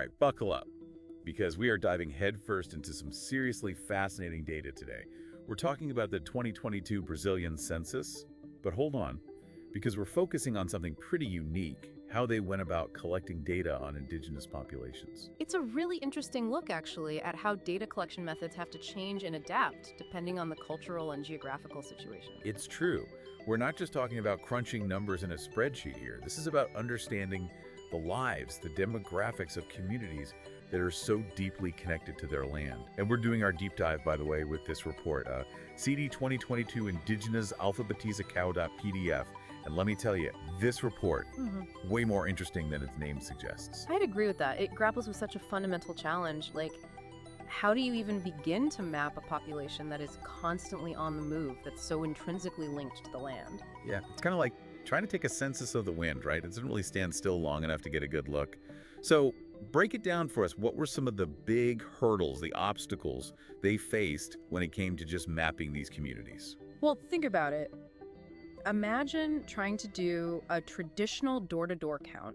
right, buckle up, because we are diving headfirst into some seriously fascinating data today. We're talking about the 2022 Brazilian census, but hold on, because we're focusing on something pretty unique, how they went about collecting data on indigenous populations. It's a really interesting look, actually, at how data collection methods have to change and adapt depending on the cultural and geographical situation. It's true. We're not just talking about crunching numbers in a spreadsheet here. This is about understanding the lives, the demographics of communities that are so deeply connected to their land. And we're doing our deep dive, by the way, with this report, CD 2022 Indigenous Alfabetizacao.pdf. And let me tell you, this report, way more interesting than its name suggests. I'd agree with that. It grapples with such a fundamental challenge, like how do you even begin to map a population that is constantly on the move, that's so intrinsically linked to the land? Yeah, it's kind of like trying to take a census of the wind, right? It doesn't really stand still long enough to get a good look. So break it down for us. What were some of the big hurdles, the obstacles they faced when it came to just mapping these communities? Well, think about it. Imagine trying to do a traditional door-to-door count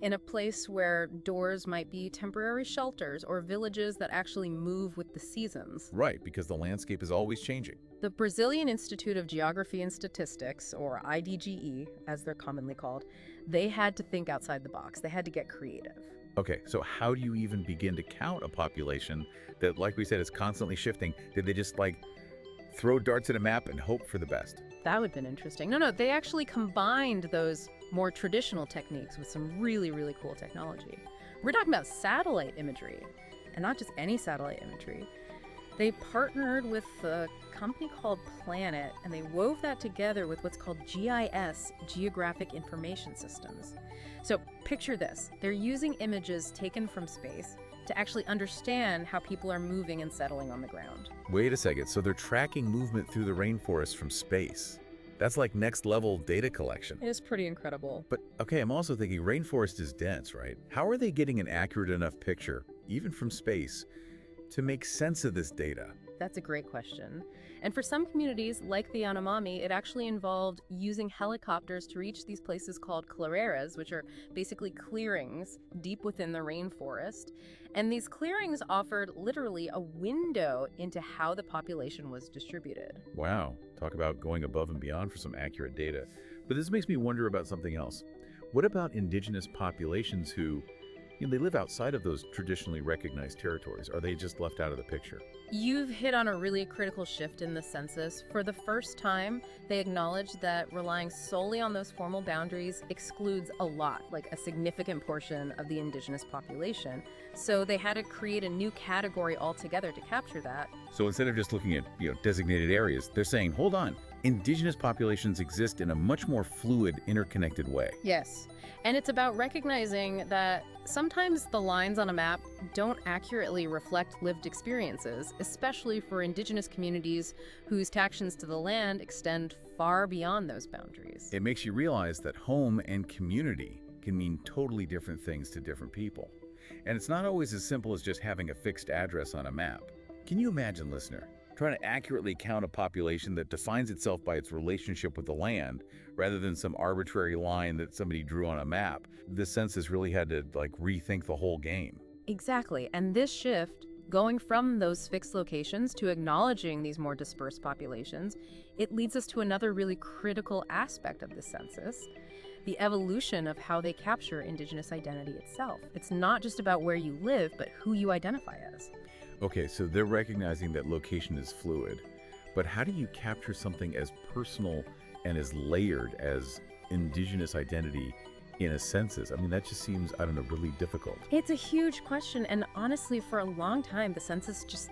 in a place where doors might be temporary shelters or villages that actually move with the seasons. Right, because the landscape is always changing. The Brazilian Institute of Geography and Statistics, or IBGE, as they're commonly called, they had to think outside the box. They had to get creative. Okay, so how do you even begin to count a population that, like we said, is constantly shifting? Did they just, throw darts at a map and hope for the best? That would have been interesting. No, they actually combined those more traditional techniques with some really, really cool technology. We're talking about satellite imagery, and not just any satellite imagery. They partnered with a company called Planet, and they wove that together with what's called GIS, Geographic Information Systems. So picture this. They're using images taken from space to actually understand how people are moving and settling on the ground. Wait a second, so they're tracking movement through the rainforest from space. That's like next level data collection. It is pretty incredible. But okay, I'm also thinking rainforest is dense, right? How are they getting an accurate enough picture, even from space, to make sense of this data? That's a great question. And for some communities, like the Yanomami, it actually involved using helicopters to reach these places called clareiras, which are basically clearings deep within the rainforest. And these clearings offered literally a window into how the population was distributed. Wow, talk about going above and beyond for some accurate data. But this makes me wonder about something else. What about indigenous populations who, they live outside of those traditionally recognized territories? Are they just left out of the picture? You've hit on a really critical shift in the census. For the first time, they acknowledged that relying solely on those formal boundaries excludes a lot, like a significant portion of the indigenous population. So they had to create a new category altogether to capture that. So instead of just looking at designated areas, they're saying, hold on, indigenous populations exist in a much more fluid, interconnected way. Yes. And it's about recognizing that sometimes the lines on a map don't accurately reflect lived experiences, especially for indigenous communities whose connections to the land extend far beyond those boundaries. It makes you realize that home and community can mean totally different things to different people. And it's not always as simple as just having a fixed address on a map. Can you imagine, listener, trying to accurately count a population that defines itself by its relationship with the land rather than some arbitrary line that somebody drew on a map? The census really had to rethink the whole game. Exactly. And this shift, going from those fixed locations to acknowledging these more dispersed populations, it leads us to another really critical aspect of the census, the evolution of how they capture indigenous identity itself. It's not just about where you live, but who you identify as. Okay, so they're recognizing that location is fluid, but how do you capture something as personal and as layered as indigenous identity in a census? I mean, that just seems, really difficult. It's a huge question, and honestly, for a long time, the census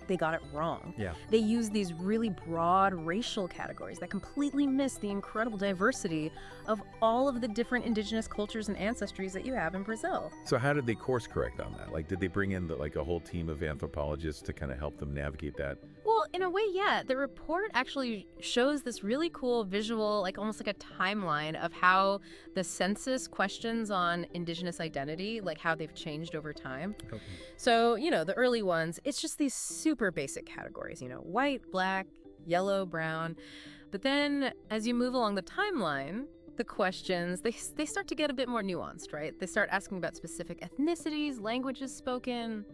they got it wrong. Yeah. They used these really broad racial categories that completely miss the incredible diversity of all of the different indigenous cultures and ancestries that you have in Brazil. So how did they course correct on that? Did they bring in a whole team of anthropologists to kind of help them navigate that? Well, in a way, yeah. The report actually shows this really cool visual, almost like a timeline of how the census questions on indigenous identity, how they've changed over time. Okay. So, the early ones, it's just these super basic categories, white, black, yellow, brown. But then as you move along the timeline, the questions, they start to get a bit more nuanced, right? They start asking about specific ethnicities, languages spoken.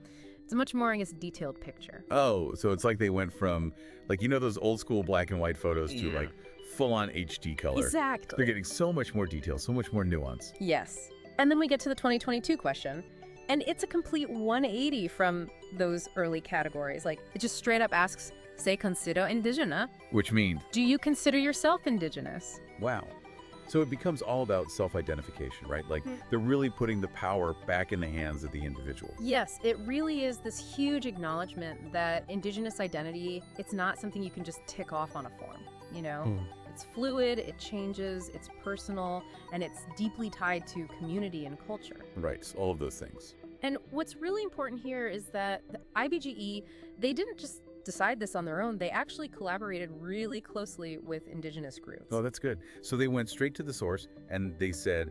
It's a much more, I guess, detailed picture. Oh, so it's like they went from, like, those old school black and white photos to like full-on HD color. Exactly. They're getting so much more detail, so much more nuance. Yes. And then we get to the 2022 question, and it's a complete 180 from those early categories. Like, it just straight up asks, ¿se considera indígena? Which means, Do you consider yourself indigenous? wow. So it becomes all about self-identification, right? Like, they're really putting the power back in the hands of the individual. Yes, it really is this huge acknowledgement that indigenous identity, it's not something you can just tick off on a form, It's fluid, it changes, it's personal, and it's deeply tied to community and culture. Right, so all of those things. And what's really important here is that the IBGE, they didn't just decide this on their own. They actually collaborated really closely with indigenous groups. Oh, that's good. So they went straight to the source and they said,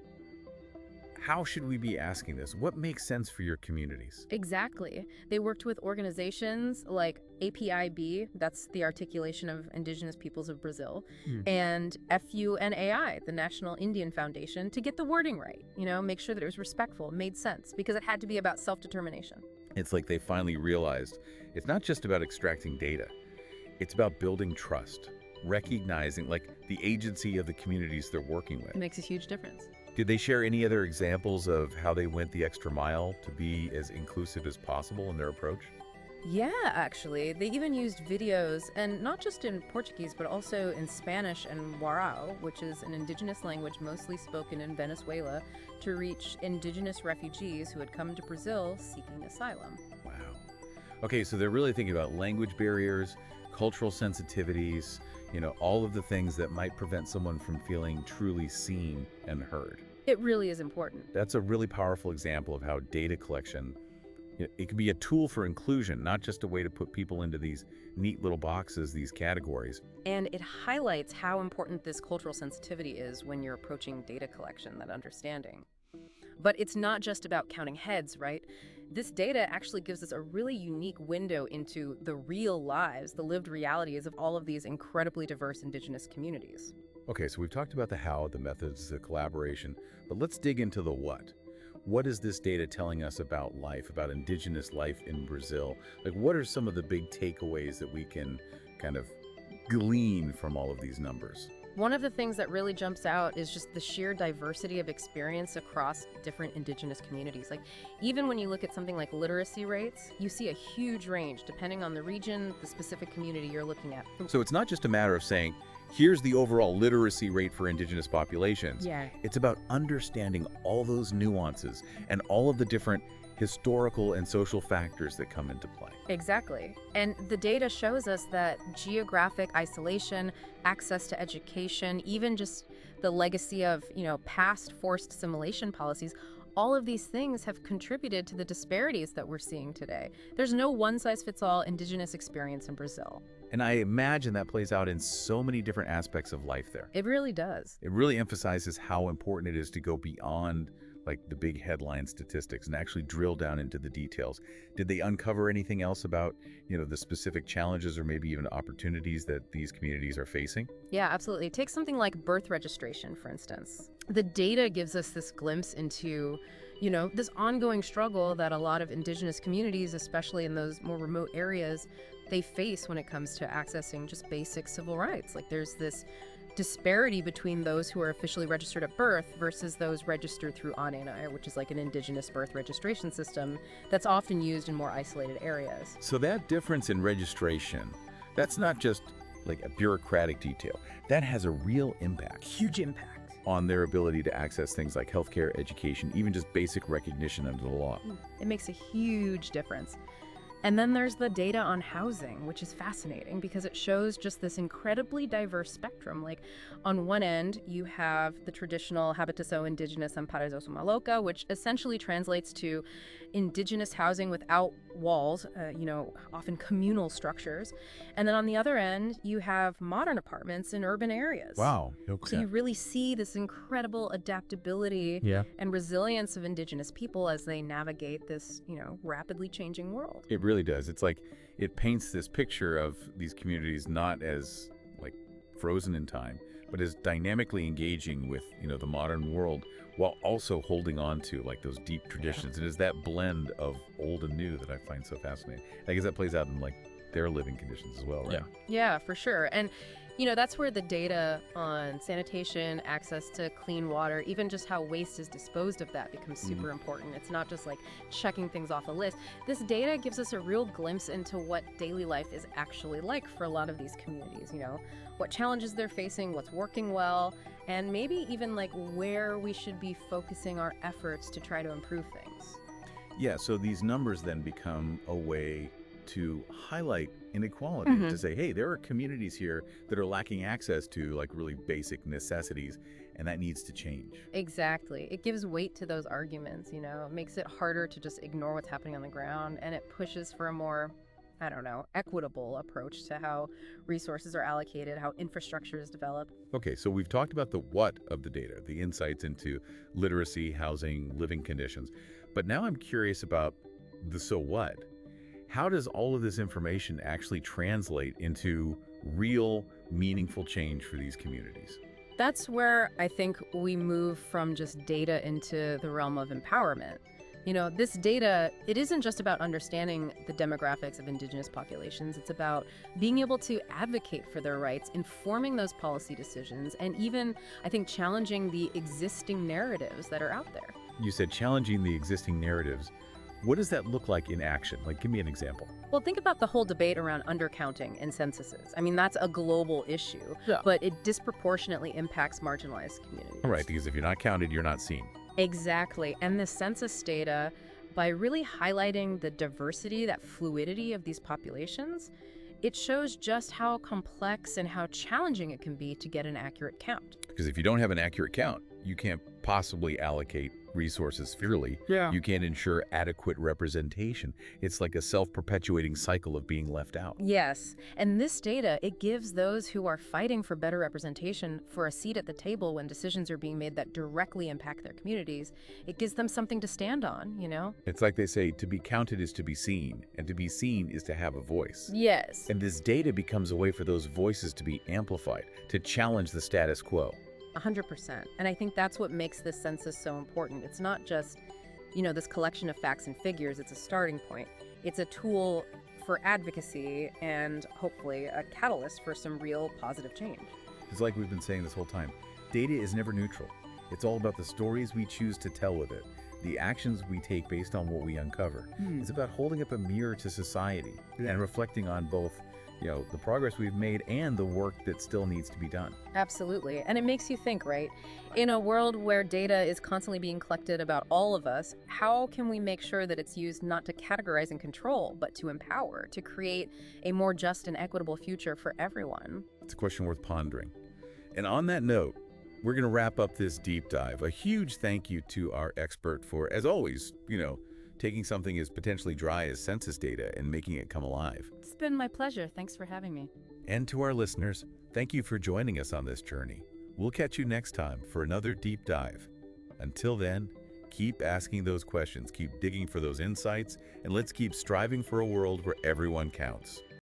how should we be asking this? What makes sense for your communities? Exactly. They worked with organizations like APIB, that's the Articulation of Indigenous Peoples of Brazil, and FUNAI, the National Indian Foundation, to get the wording right, make sure that it was respectful, made sense, because it had to be about self-determination. It's like they finally realized it's not just about extracting data. It's about building trust, recognizing like the agency of the communities they're working with. It makes a huge difference. Did they share any other examples of how they went the extra mile to be as inclusive as possible in their approach? Yeah, actually. They even used videos, and not just in Portuguese, but also in Spanish and Warao, which is an indigenous language mostly spoken in Venezuela, to reach indigenous refugees who had come to Brazil seeking asylum. Wow. Okay, so they're really thinking about language barriers, cultural sensitivities, all of the things that might prevent someone from feeling truly seen and heard. It really is important. That's a really powerful example of how data collection, it can be a tool for inclusion, not just a way to put people into these neat little boxes, these categories. And it highlights how important this cultural sensitivity is when you're approaching data collection, that understanding. But it's not just about counting heads, right? This data actually gives us a really unique window into the real lives, the lived realities of all of these incredibly diverse indigenous communities. Okay, so we've talked about the how, the methods, the collaboration, but let's dig into the what. What is this data telling us about life, about indigenous life in Brazil? Like, what are some of the big takeaways that we can kind of glean from all of these numbers? One of the things that really jumps out is just the sheer diversity of experience across different indigenous communities. Like, even when you look at something like literacy rates, you see a huge range depending on the region, the specific community you're looking at. So it's not just a matter of saying, here's the overall literacy rate for indigenous populations. Yeah. It's about understanding all those nuances and all of the different historical and social factors that come into play. Exactly. And the data shows us that geographic isolation, access to education, even just the legacy of, past forced assimilation policies, all of these things have contributed to the disparities that we're seeing today. There's no one-size-fits-all indigenous experience in Brazil. And I imagine that plays out in so many different aspects of life there. It really does. It really emphasizes how important it is to go beyond like the big headline statistics and actually drill down into the details. Did they uncover anything else about, the specific challenges or maybe even opportunities that these communities are facing? Yeah, absolutely. Take something like birth registration, for instance. The data gives us this glimpse into, this ongoing struggle that a lot of indigenous communities, especially in those more remote areas, they face when it comes to accessing just basic civil rights. Like, there's this disparity between those who are officially registered at birth versus those registered through ANENA, which is like an indigenous birth registration system that's often used in more isolated areas. So that difference in registration, that's not just like a bureaucratic detail. That has a real impact. Huge impact. On their ability to access things like healthcare, education, even just basic recognition under the law. It makes a huge difference. And then there's the data on housing, which is fascinating because it shows just this incredibly diverse spectrum. Like, on one end, you have the traditional Habitação Indígena Amparados Maloca, which essentially translates to indigenous housing without walls, often communal structures. And then on the other end, you have modern apartments in urban areas. Wow. Okay. So you really see this incredible adaptability and resilience of indigenous people as they navigate this, rapidly changing world. It really does. It's like it paints this picture of these communities not as like frozen in time, but is dynamically engaging with, the modern world while also holding on to like those deep traditions. And it's that blend of old and new that I find so fascinating. I guess that plays out in like their living conditions as well, right? Yeah, for sure. And that's where the data on sanitation, access to clean water, even just how waste is disposed of that becomes super important. It's not just like checking things off a list. This data gives us a real glimpse into what daily life is actually like for a lot of these communities, what challenges they're facing, what's working well, and maybe even like where we should be focusing our efforts to try to improve things. Yeah, so these numbers then become a way to highlight inequality, to say, hey, there are communities here that are lacking access to like really basic necessities, and that needs to change. Exactly. It gives weight to those arguments, it makes it harder to just ignore what's happening on the ground, and it pushes for a more, equitable approach to how resources are allocated, how infrastructure is developed. Okay, so we've talked about the what of the data, the insights into literacy, housing, living conditions, but now I'm curious about the so what. How does all of this information actually translate into real, meaningful change for these communities? That's where I think we move from just data into the realm of empowerment. This data, it isn't just about understanding the demographics of indigenous populations. It's about being able to advocate for their rights, informing those policy decisions, and even, I think, challenging the existing narratives that are out there. You said challenging the existing narratives. What does that look like in action? Like, give me an example. Well, think about the whole debate around undercounting in censuses. I mean, that's a global issue, but it disproportionately impacts marginalized communities. All right, because if you're not counted, you're not seen. Exactly. And the census data, by really highlighting the diversity, that fluidity of these populations, it shows just how complex and how challenging it can be to get an accurate count. Because if you don't have an accurate count, you can't possibly allocate resources fairly. You can't ensure adequate representation. It's like a self-perpetuating cycle of being left out. Yes. And this data, it gives those who are fighting for better representation for a seat at the table when decisions are being made that directly impact their communities. It gives them something to stand on, It's like they say, to be counted is to be seen, and to be seen is to have a voice. Yes. And this data becomes a way for those voices to be amplified, to challenge the status quo. 100%. And I think that's what makes this census so important. It's not just, this collection of facts and figures. It's a starting point. It's a tool for advocacy and hopefully a catalyst for some real positive change. It's like we've been saying this whole time. Data is never neutral. It's all about the stories we choose to tell with it, the actions we take based on what we uncover. It's about holding up a mirror to society and reflecting on both the progress we've made and the work that still needs to be done. Absolutely. And it makes you think, right? In a world where data is constantly being collected about all of us, how can we make sure that it's used not to categorize and control, but to empower, to create a more just and equitable future for everyone? It's a question worth pondering. And on that note, we're going to wrap up this deep dive. A huge thank you to our expert for, as always, taking something as potentially dry as census data and making it come alive. It's been my pleasure. Thanks for having me. And to our listeners, thank you for joining us on this journey. We'll catch you next time for another deep dive. Until then, keep asking those questions, keep digging for those insights, and let's keep striving for a world where everyone counts.